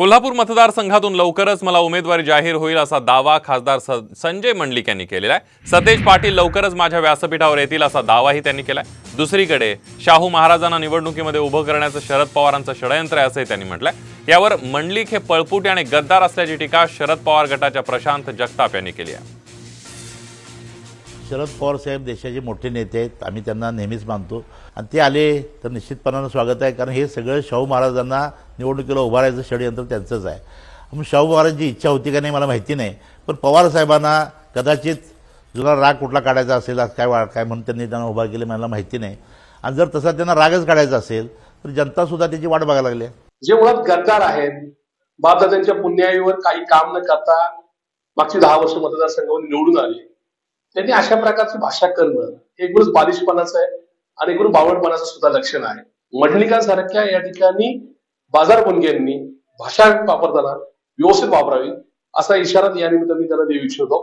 कोल्हापूर मतदारसंघातून लवकरच मला उमेदवारी जाहीर होईल असा दावा खासदार संजय मंडलिक यांनी केलेला आहे। सतेज पाटील लवकरच माझ्या व्यासपीठावर येतील असा दावाही त्यांनी केलाय। दुसरीकडे शाहू महाराजांना निवडणुकीमध्ये उभं करण्याचं शरद पवारांचं षडयंत्र आहे असंही त्यांनी म्हटलंय। यावर मंडलिक हे पळपुटे आणि गद्दार असल्याची टीका शरद पवार गटाच्या प्रशांत जगताप यांनी केली आहे। शरद पवार साहेब देशाचे मोठे नेते आहेत, आम्ही त्यांना नेहमीच मानतो आणि ते आले तर निश्चितपणाने स्वागत आहे, कारण हे सगळं शाहू महाराजांना निवडणुकीला उभा राहायचं षडयंत्र त्यांचंच आहे। मग शाहू महाराजांची इच्छा होती का नाही मला माहिती नाही, पण पवार साहेबांना कदाचित जुना राग कुठला काढायचा असेल काय म्हणून त्यांनी त्यांना उभा केले मला माहिती नाही। आणि जर तसा त्यांना रागच काढायचा असेल तर जनता सुद्धा त्याची वाट बघायला लागली। जे मुळात गद्दार आहेत, बापदादांच्या पुण्याईवर काही काम न करता मागची 10 वर्ष मतदारसंघावर निवडून आले, त्यांनी अशा प्रकारची भाषा करणं एकूणच बालिशपणाचं आहे आणि एकूण बावळटपणाचं सुद्धा लक्षण आहे। मंडलिकांसारख्या या ठिकाणी बाजारबुणग्यांनी भाषा वापरताना व्यवस्थित वापरावी असा इशारा या निमित्ताने त्यांना देऊ इच्छितो।